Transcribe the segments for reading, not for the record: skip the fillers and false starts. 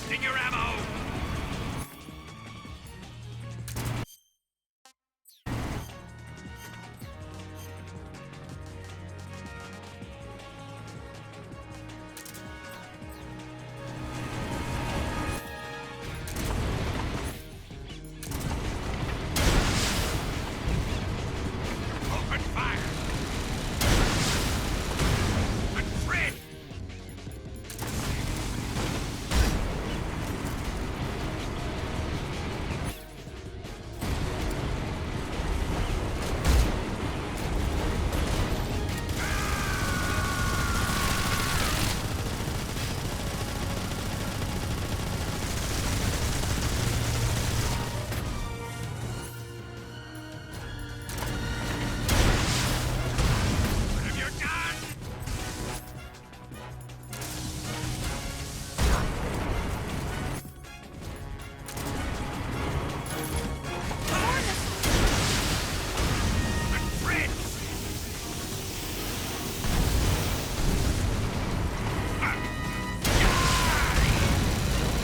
wasting your ammo! Open fire! Unfriend! What have you done? Unfriend!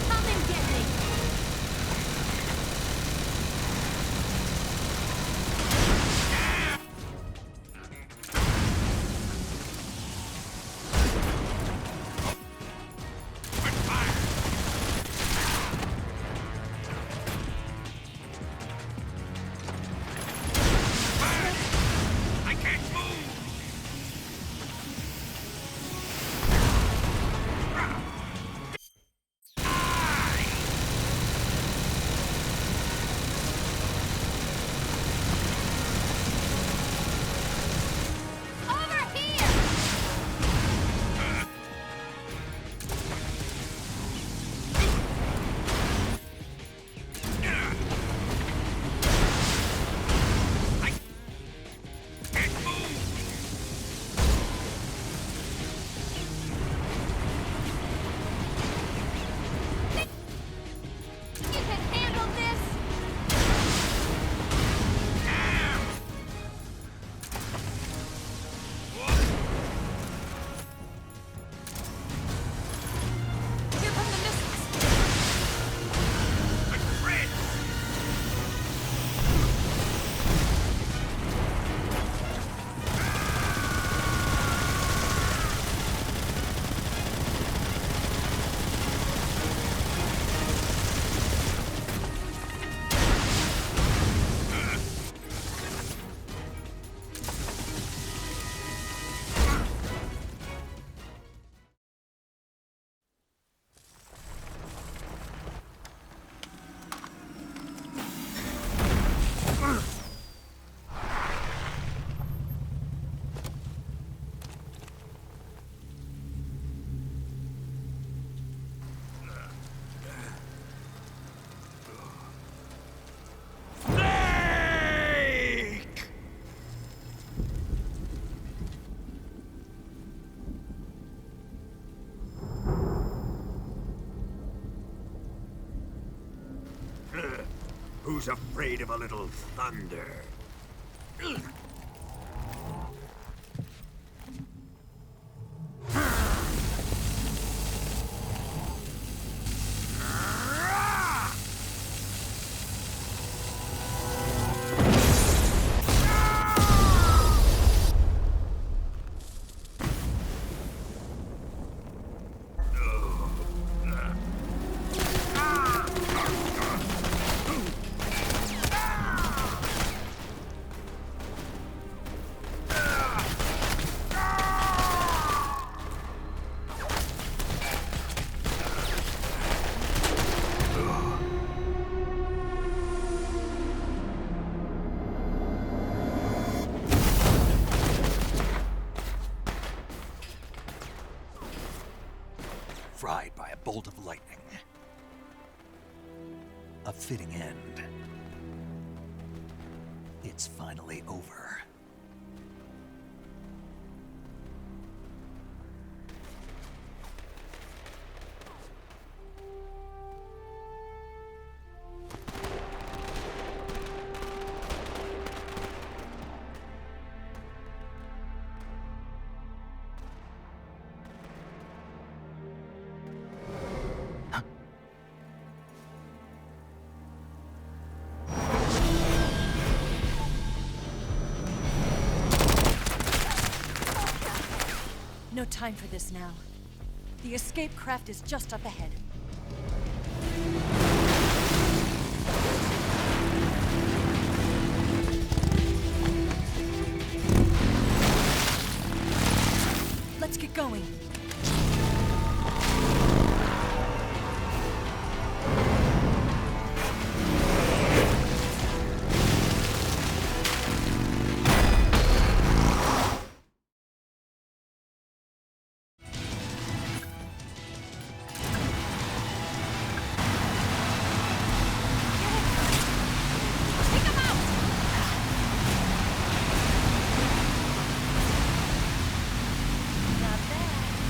Come and get me! Open fire! Burn! I can't move! Over here! I can't move! You can handle this! Damn! Here come the missiles! Unfriend! Snake! Who's afraid of a little thunder? Fried by a bolt of lightning. A fitting end. It's finally over. No time for this now. The escape craft is just up ahead. Let's get going. Take him out! Not bad.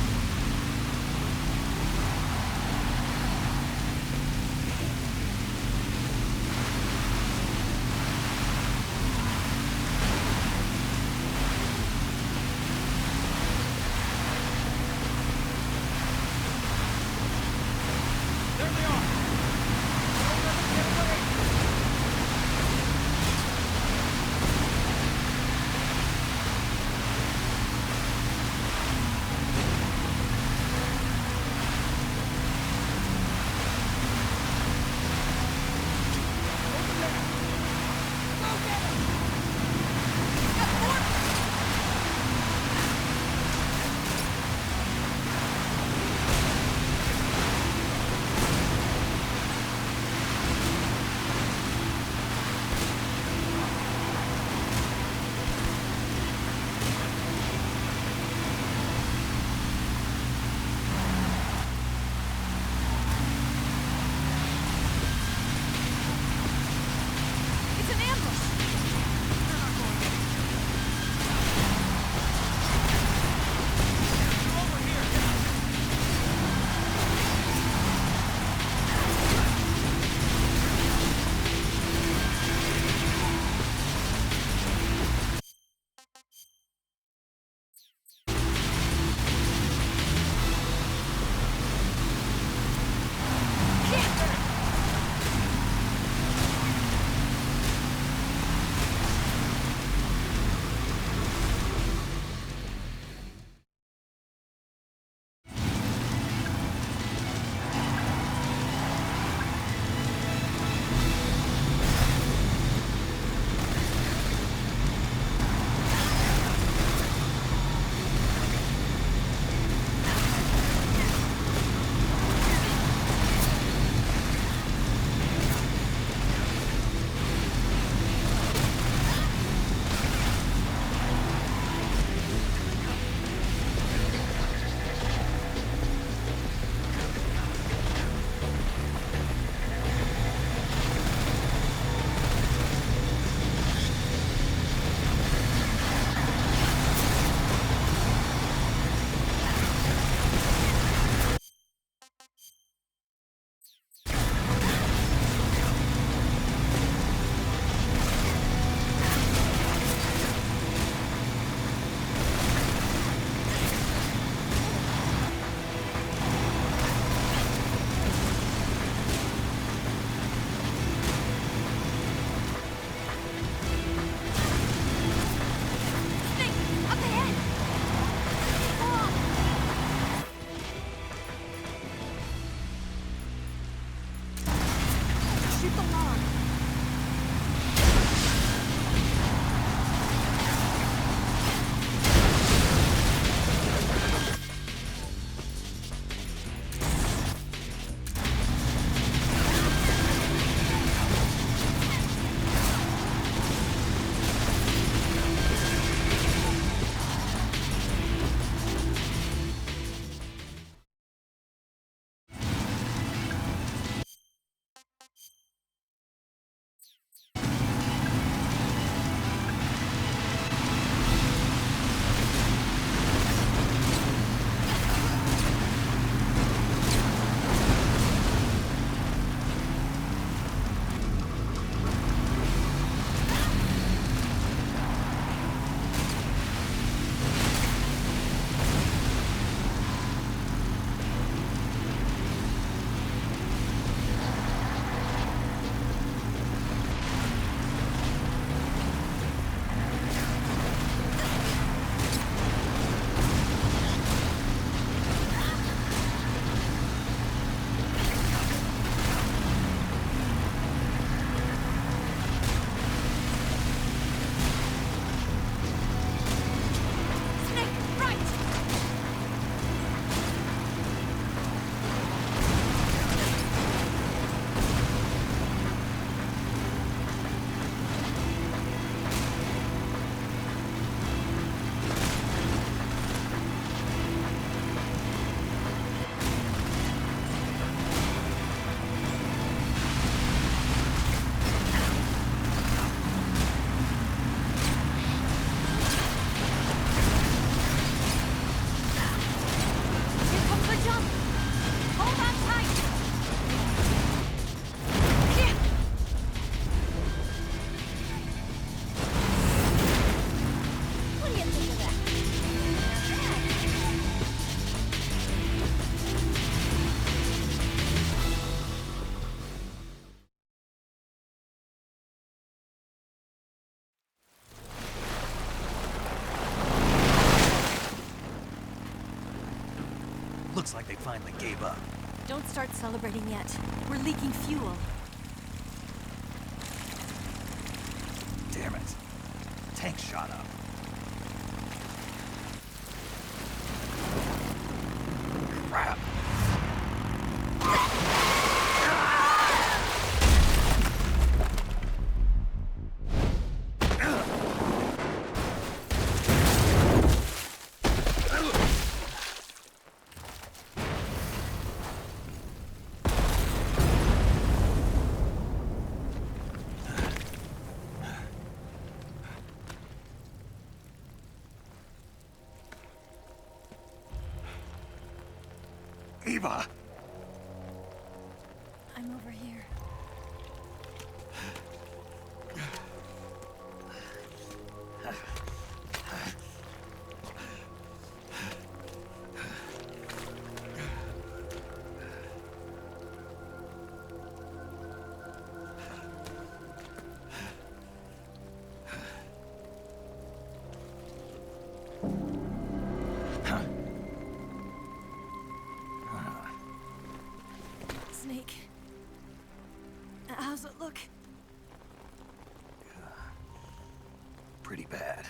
Looks like they finally gave up. Don't start celebrating yet. We're leaking fuel. Damn it. Tank shot up. Crap. Eva! I'm over here. Snake. How's it look? Pretty bad.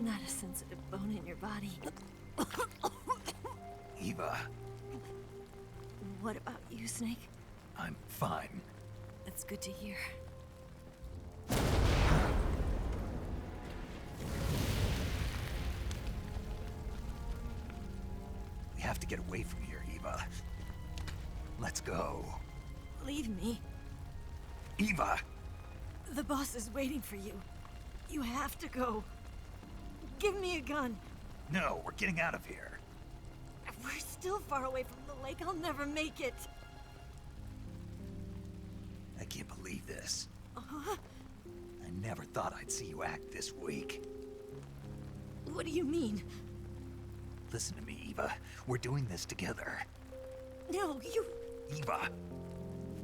Not a sensitive bone in your body. Eva, What about you, Snake? I'm fine. That's good to hear. We have to get away from here, Eva. Let's go. Leave me. Eva! The boss is waiting for you. You have to go. Give me a gun. No, we're getting out of here. We're still far away from the lake. I'll never make it. I can't believe this. Uh-huh. I never thought I'd see you act this weak. What do you mean? Listen to me, Eva. We're doing this together. No, you... Eva,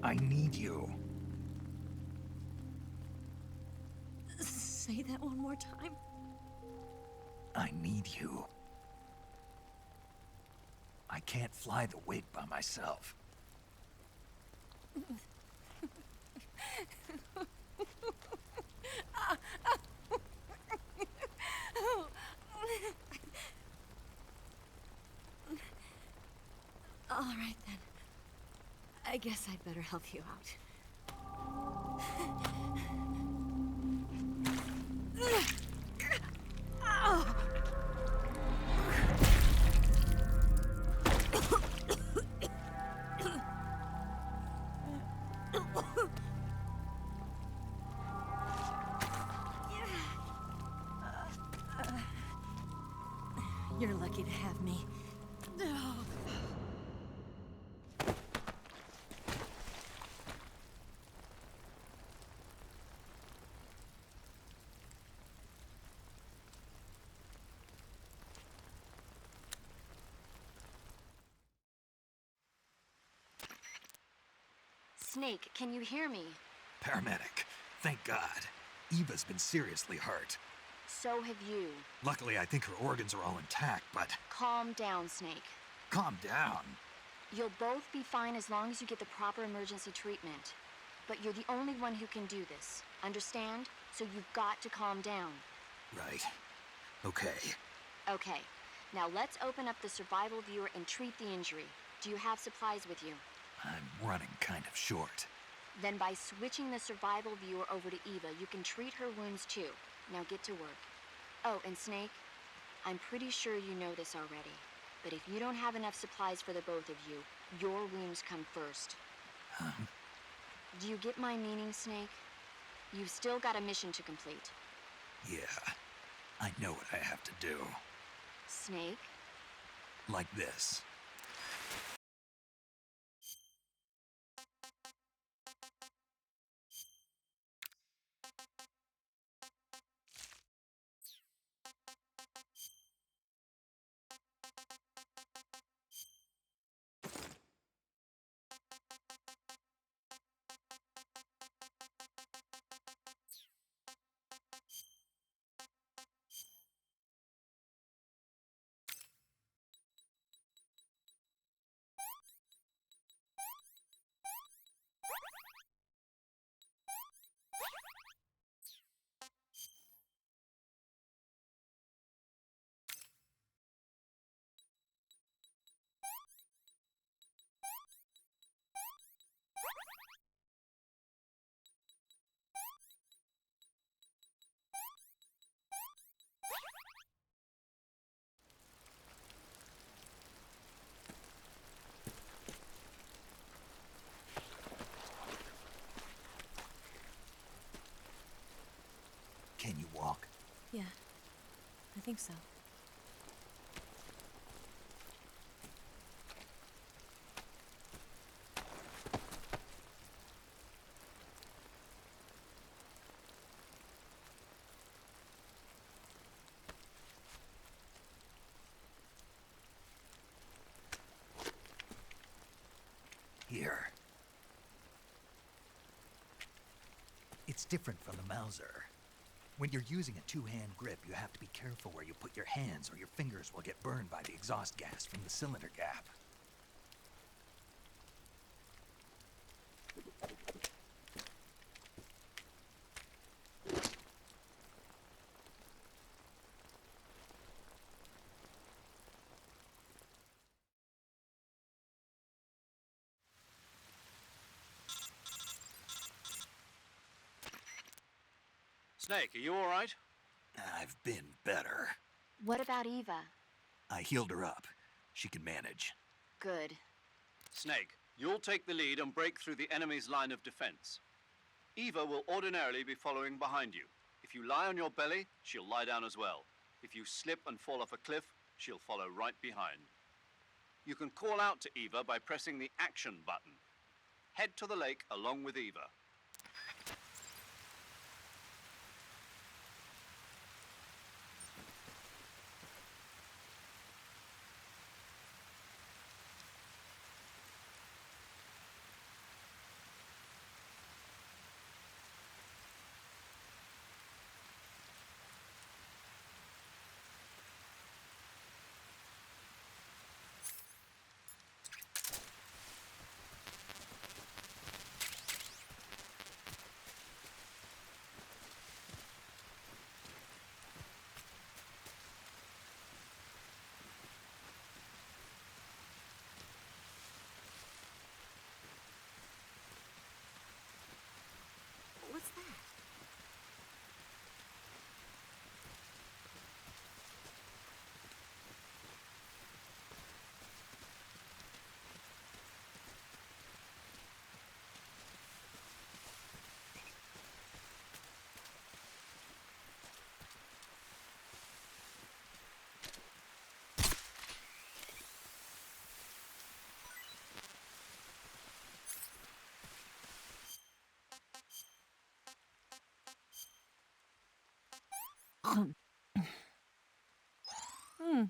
I need you. Say that one more time. I need you. I can't fly the wig by myself. All right, then. I guess I'd better help you out. You're lucky to have me. Snake, can you hear me? Paramedic, thank God. Eva's been seriously hurt. So have you. Luckily, I think her organs are all intact, but Calm down, Snake. calm down. You'll both be fine as long as you get the proper emergency treatment. But you're the only one who can do this. Understand? So you've got to calm down. Right. Okay. Okay. Now let's open up the survival viewer and treat the injury. Do you have supplies with you? I'm running kind of short. Then by switching the survival viewer over to Eva, you can treat her wounds too. Now get to work. Oh, and Snake, I'm pretty sure you know this already, but if you don't have enough supplies for the both of you, your wounds come first. Do you get my meaning, Snake? You've still got a mission to complete. Yeah. I know what I have to do. Snake? Like this. think so. Here. It's different from the Mauser. When you're using a two-hand grip, you have to be careful where you put your hands or your fingers will get burned by the exhaust gas from the cylinder gap. Snake, are you all right? I've been better. What about Eva? I healed her up. She can manage. Good. Snake, you'll take the lead and break through the enemy's line of defense. Eva will ordinarily be following behind you. If you lie on your belly, she'll lie down as well. If you slip and fall off a cliff, she'll follow right behind. You can call out to Eva by pressing the action button. Head to the lake along with Eva. What's that? Hmm.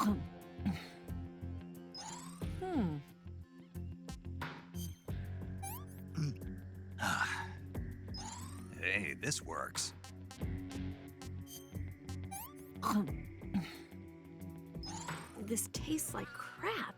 Hey, this works. This tastes like crap.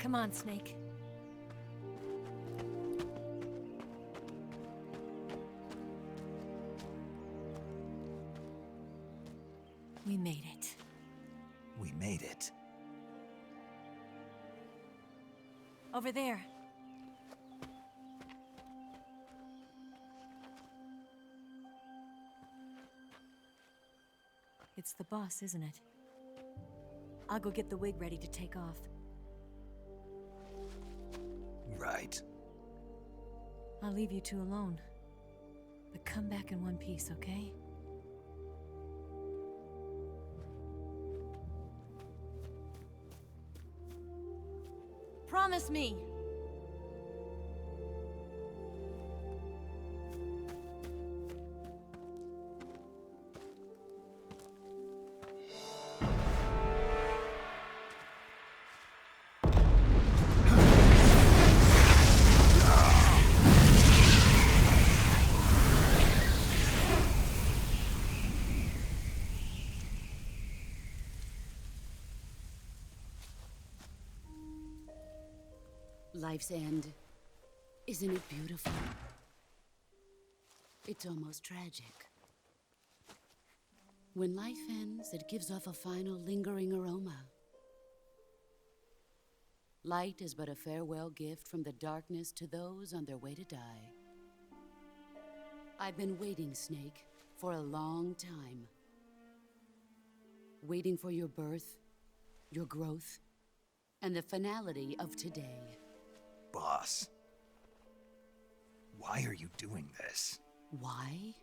Come on, Snake. We made it. We made it. Over there. It's the boss, isn't it? I'll go get the wig ready to take off. Right. I'll leave you two alone. But come back in one piece, okay? Promise me! Life's end. Isn't it beautiful? It's almost tragic. When life ends, it gives off a final lingering aroma. Light is but a farewell gift from the darkness to those on their way to die. I've been waiting, Snake, for a long time. Waiting for your birth, your growth, and the finality of today. Boss. Why are you doing this? Why?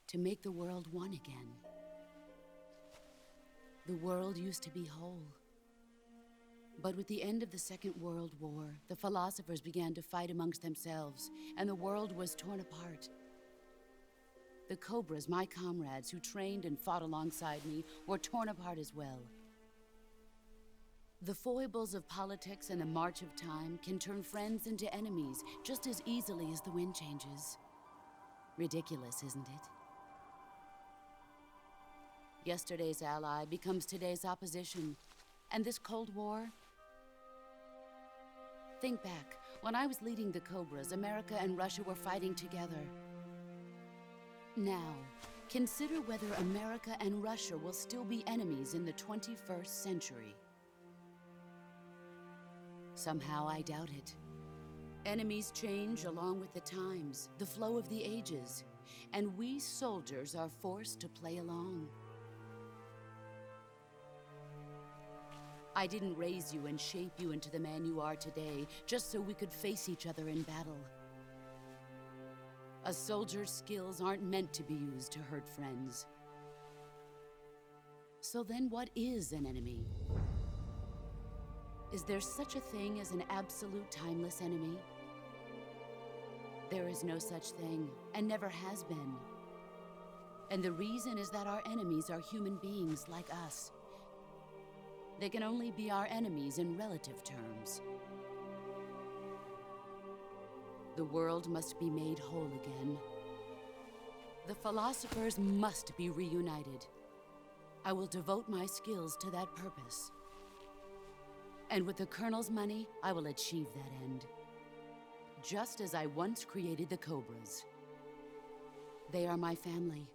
To make the world one again. The world used to be whole. But with the end of the Second World War, the philosophers began to fight amongst themselves, and the world was torn apart. The Cobras, my comrades who trained and fought alongside me, were torn apart as well. The foibles of politics and the march of time can turn friends into enemies just as easily as the wind changes. Ridiculous, isn't it? Yesterday's ally becomes today's opposition, and this Cold War? Think back. When I was leading the Cobras, America and Russia were fighting together. Now, consider whether America and Russia will still be enemies in the 21st century. Somehow I doubt it. Enemies change along with the times, the flow of the ages, and we soldiers are forced to play along. I didn't raise you and shape you into the man you are today just so we could face each other in battle. A soldier's skills aren't meant to be used to hurt friends. So then what is an enemy? Is there such a thing as an absolute timeless enemy? There is no such thing, and never has been. And the reason is that our enemies are human beings like us. They can only be our enemies in relative terms. The world must be made whole again. The philosophers must be reunited. I will devote my skills to that purpose. And with the Colonel's money, I will achieve that end. Just as I once created the Cobras. They are my family.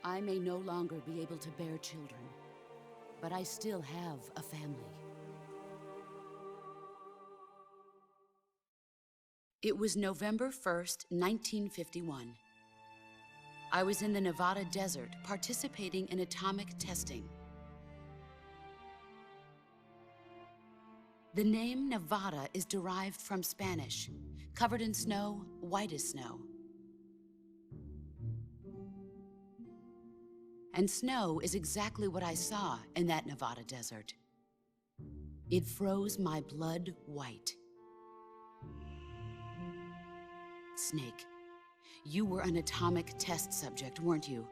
I may no longer be able to bear children, but I still have a family. It was November 1st, 1951. I was in the Nevada desert participating in atomic testing. The name Nevada is derived from Spanish, covered in snow, white as snow. And snow is exactly what I saw in that Nevada desert. It froze my blood white. Snake, you were an atomic test subject, weren't you?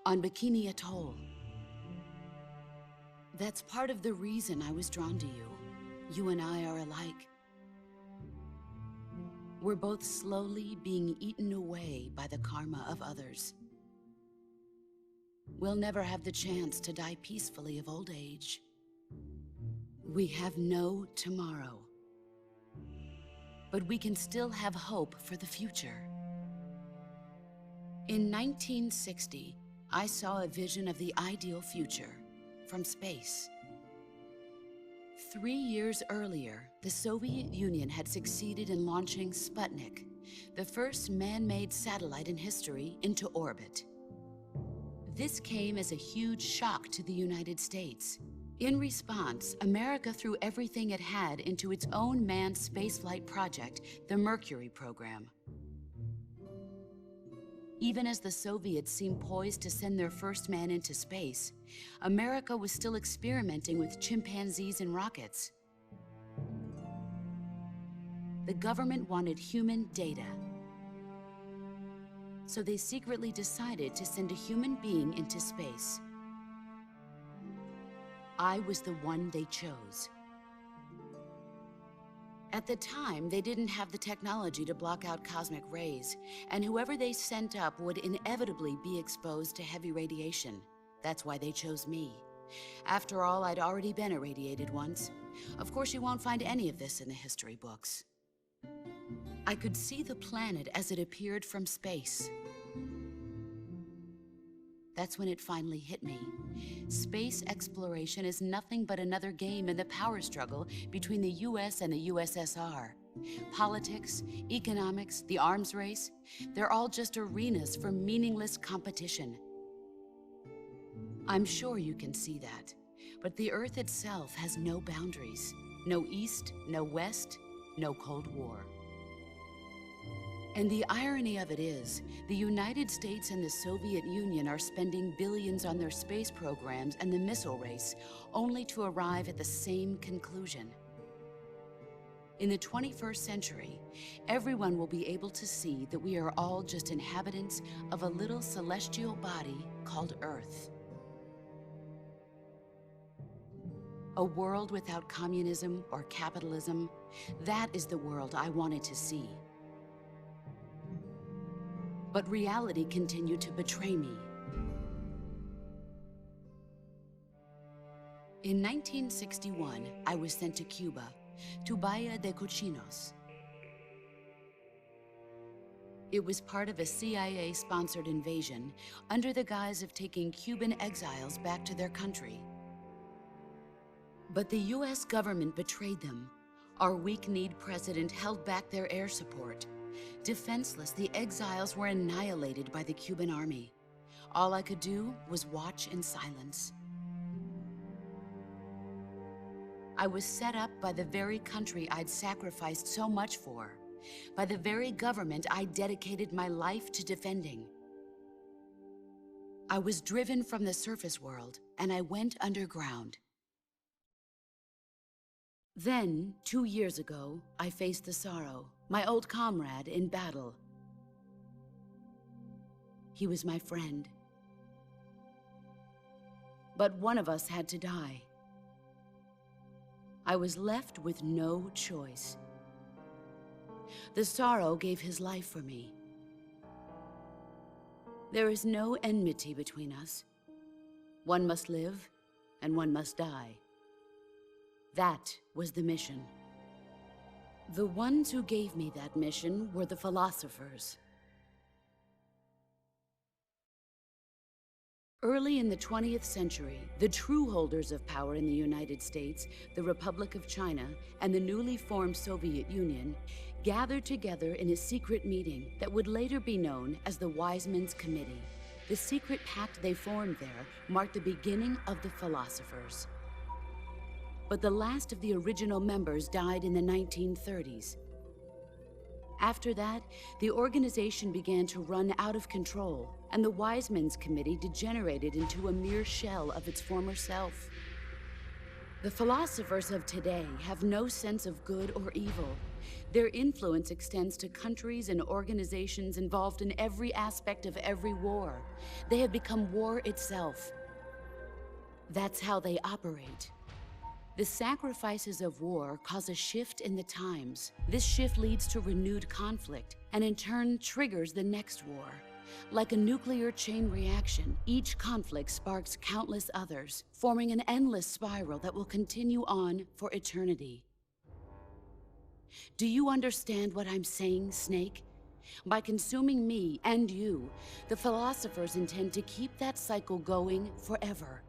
On Bikini Atoll. That's part of the reason I was drawn to you. You and I are alike. We're both slowly being eaten away by the karma of others. we'll never have the chance to die peacefully of old age. We have no tomorrow. But we can still have hope for the future. In 1960, I saw a vision of the ideal future from space. 3 years earlier, the Soviet Union had succeeded in launching Sputnik, the first man-made satellite in history, into orbit. This came as a huge shock to the United States. In response, America threw everything it had into its own manned spaceflight project, the Mercury program. Even as the Soviets seemed poised to send their first man into space, America was still experimenting with chimpanzees and rockets. The government wanted human data. So they secretly decided to send a human being into space. I was the one they chose. At the time, they didn't have the technology to block out cosmic rays, and whoever they sent up would inevitably be exposed to heavy radiation. That's why they chose me. After all, I'd already been irradiated once. Of course, you won't find any of this in the history books. I could see the planet as it appeared from space. That's when it finally hit me. Space exploration is nothing but another game in the power struggle between the US and the USSR. Politics, economics, the arms race, they're all just arenas for meaningless competition. I'm sure you can see that, but the Earth itself has no boundaries. No East, no West, no Cold War. And the irony of it is, the United States and the Soviet Union are spending billions on their space programs and the missile race, only to arrive at the same conclusion. In the 21st century, everyone will be able to see that we are all just inhabitants of a little celestial body called Earth. A world without communism or capitalism, that is the world I wanted to see. But reality continued to betray me. In 1961, I was sent to Cuba, to Bahia de Cochinos. It was part of a CIA-sponsored invasion under the guise of taking Cuban exiles back to their country. But the US government betrayed them. Our weak-kneed president held back their air support. Defenseless, the exiles were annihilated by the Cuban army. All I could do was watch in silence. I was set up by the very country I'd sacrificed so much for, by the very government I dedicated my life to defending. I was driven from the surface world, and I went underground. Then, 2 years ago, I faced the Sorrow, my old comrade in battle. He was my friend. But one of us had to die. I was left with no choice. The Sorrow gave his life for me. There is no enmity between us. One must live, and one must die. That was the mission. The ones who gave me that mission were the philosophers. Early in the 20th century, the true holders of power in the United States, the Republic of China, and the newly formed Soviet Union gathered together in a secret meeting that would later be known as the Wise Men's Committee. The secret pact they formed there marked the beginning of the philosophers. But the last of the original members died in the 1930s. After that, the organization began to run out of control, and the Wise Men's Committee degenerated into a mere shell of its former self. The philosophers of today have no sense of good or evil. Their influence extends to countries and organizations involved in every aspect of every war. They have become war itself. That's how they operate. The sacrifices of war cause a shift in the times. This shift leads to renewed conflict, and in turn triggers the next war. Like a nuclear chain reaction, each conflict sparks countless others, forming an endless spiral that will continue on for eternity. Do you understand what I'm saying, Snake? By consuming me and you, the philosophers intend to keep that cycle going forever.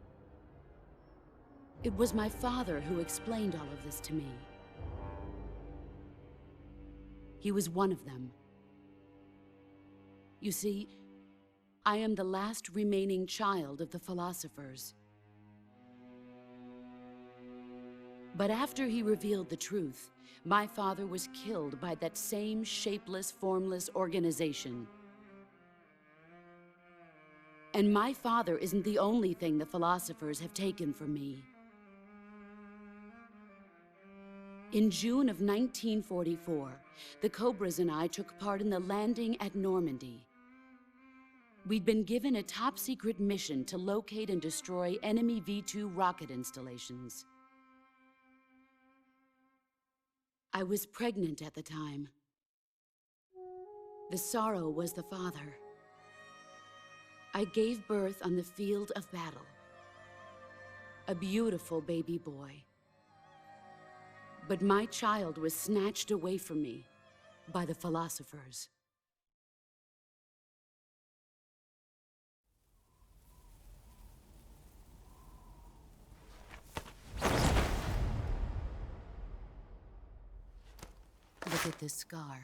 It was my father who explained all of this to me. He was one of them. You see, I am the last remaining child of the philosophers. But after he revealed the truth, my father was killed by that same shapeless, formless organization. And my father isn't the only thing the philosophers have taken from me. In June of 1944, the Cobras and I took part in the landing at Normandy. We'd been given a top-secret mission to locate and destroy enemy V-2 rocket installations. I was pregnant at the time. The sorrow was the father. I gave birth on the field of battle. A beautiful baby boy. But my child was snatched away from me by the philosophers. Look at this scar.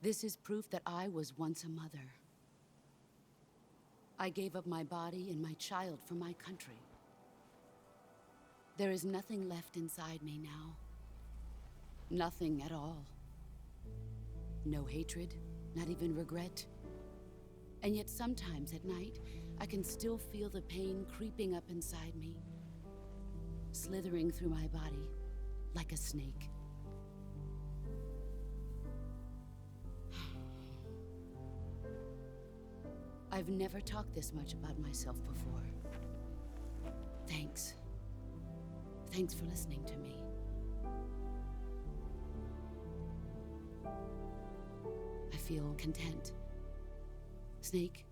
This is proof that I was once a mother. I gave up my body and my child for my country. There is nothing left inside me now. Nothing at all. No hatred, not even regret. And yet sometimes at night, I can still feel the pain creeping up inside me, slithering through my body like a snake. I've never talked this much about myself before. Thanks. Thanks for listening to me. I feel content. Snake?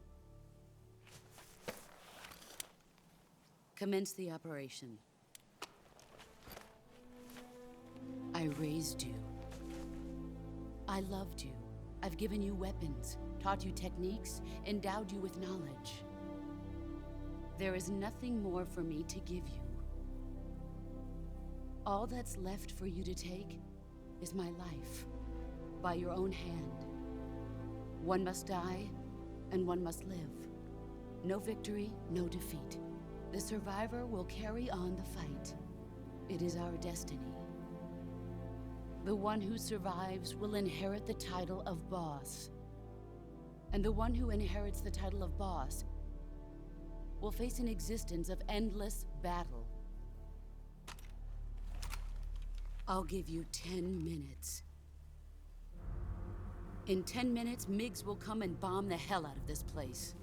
Commence the operation. I raised you. I loved you. I've given you weapons, taught you techniques, endowed you with knowledge. There is nothing more for me to give you. All that's left for you to take is my life, by your own hand. One must die, and one must live. No victory, no defeat. The survivor will carry on the fight. It is our destiny. The one who survives will inherit the title of boss. And the one who inherits the title of boss will face an existence of endless battle. I'll give you 10 minutes. In 10 minutes, MiGs will come and bomb the hell out of this place.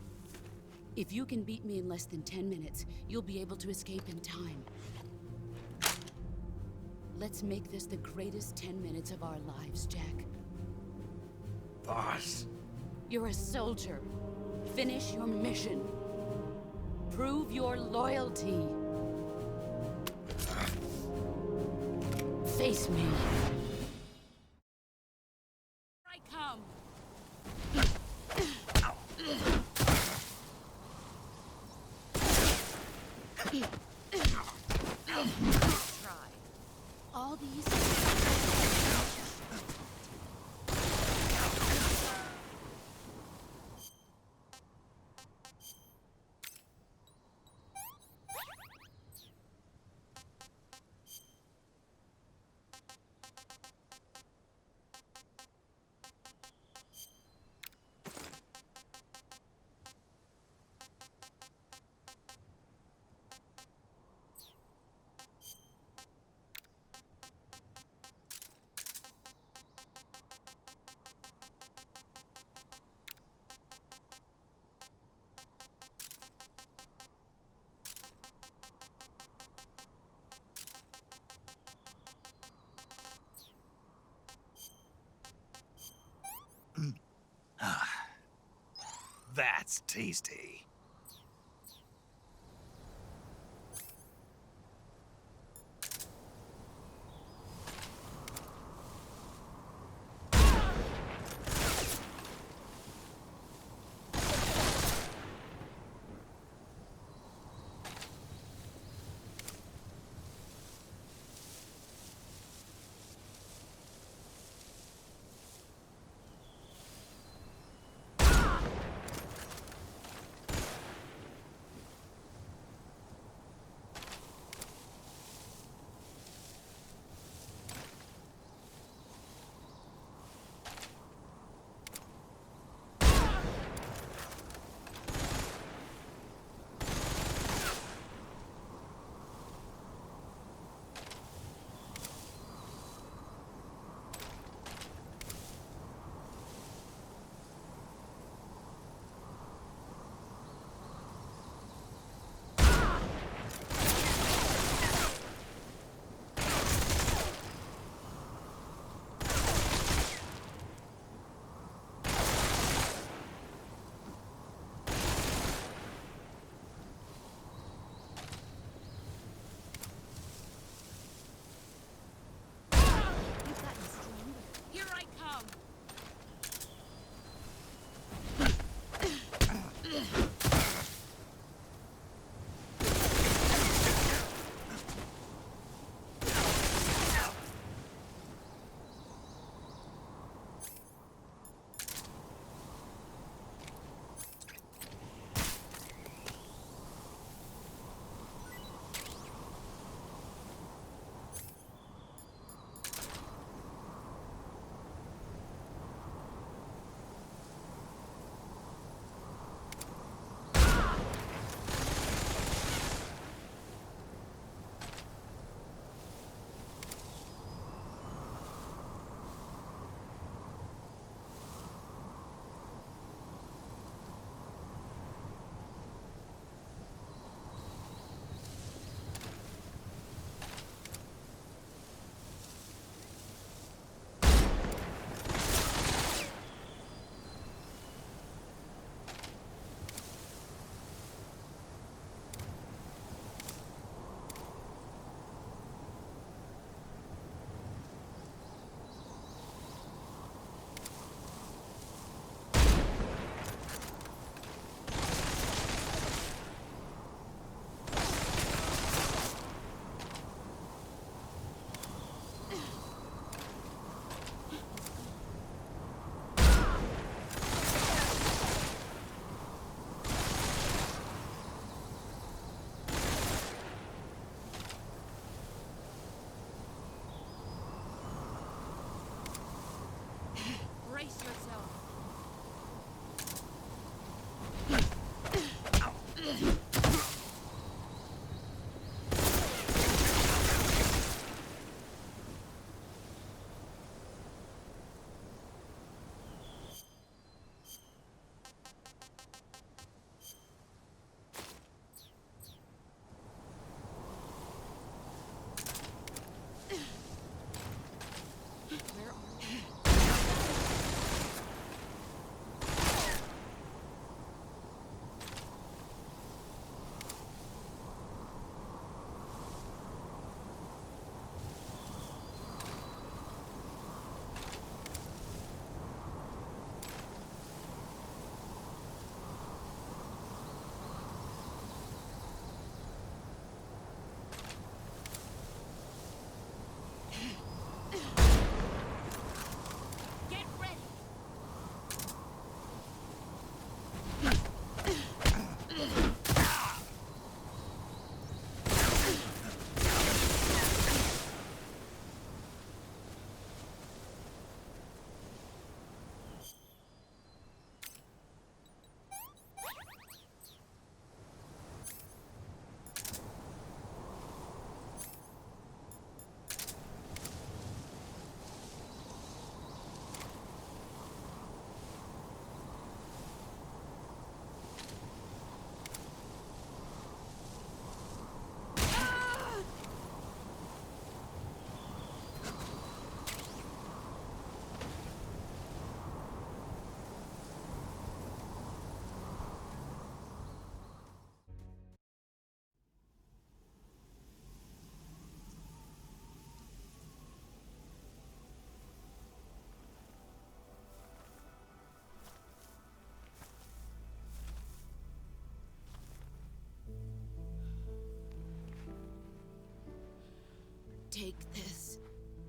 If you can beat me in less than 10 minutes, you'll be able to escape in time. Let's make this the greatest 10 minutes of our lives, Jack. Boss. You're a soldier. Finish your mission. Prove your loyalty. Face me. I come. Try. All these. That's tasty.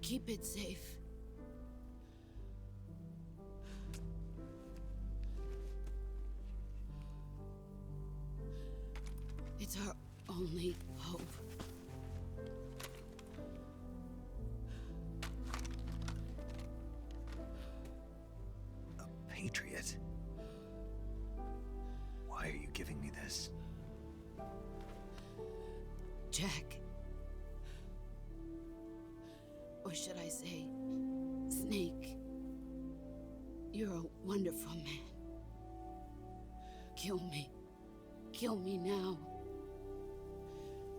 Keep it safe. It's our only hope. A patriot? Why are you giving me this? Jack. Or should I say, Snake. You're a wonderful man. Kill me. Kill me now.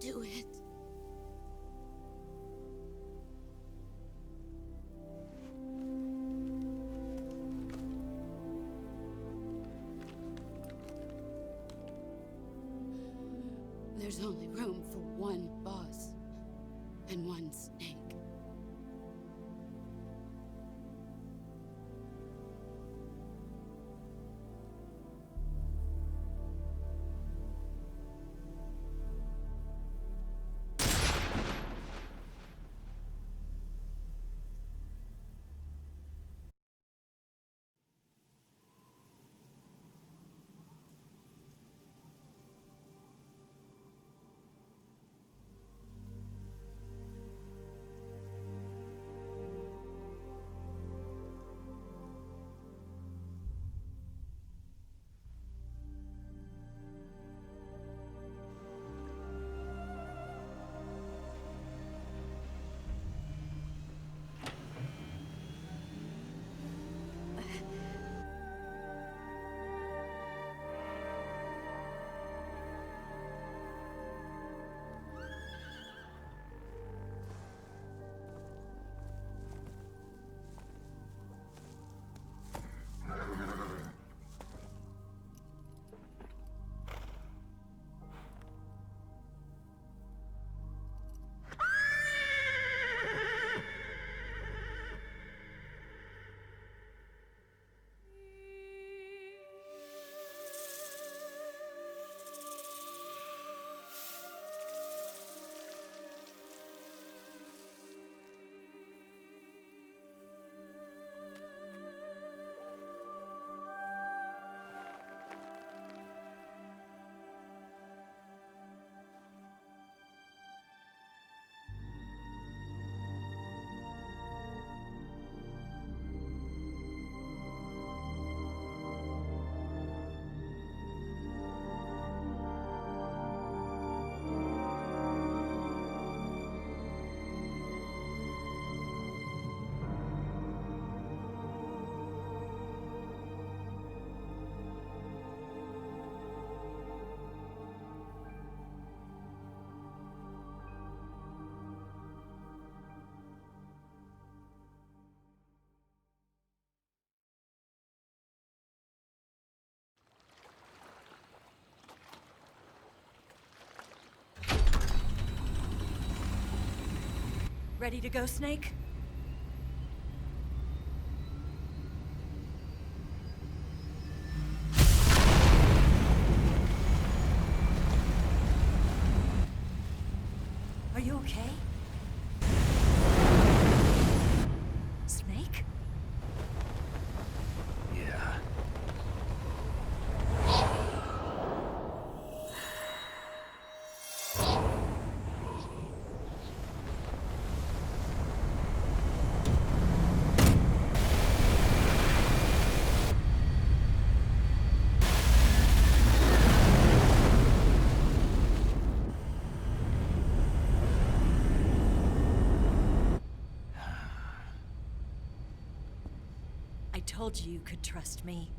Do it. There's only room for one boss and one Snake. Ready to go, Snake? Are you okay? Snake? Yeah. I told you you could trust me.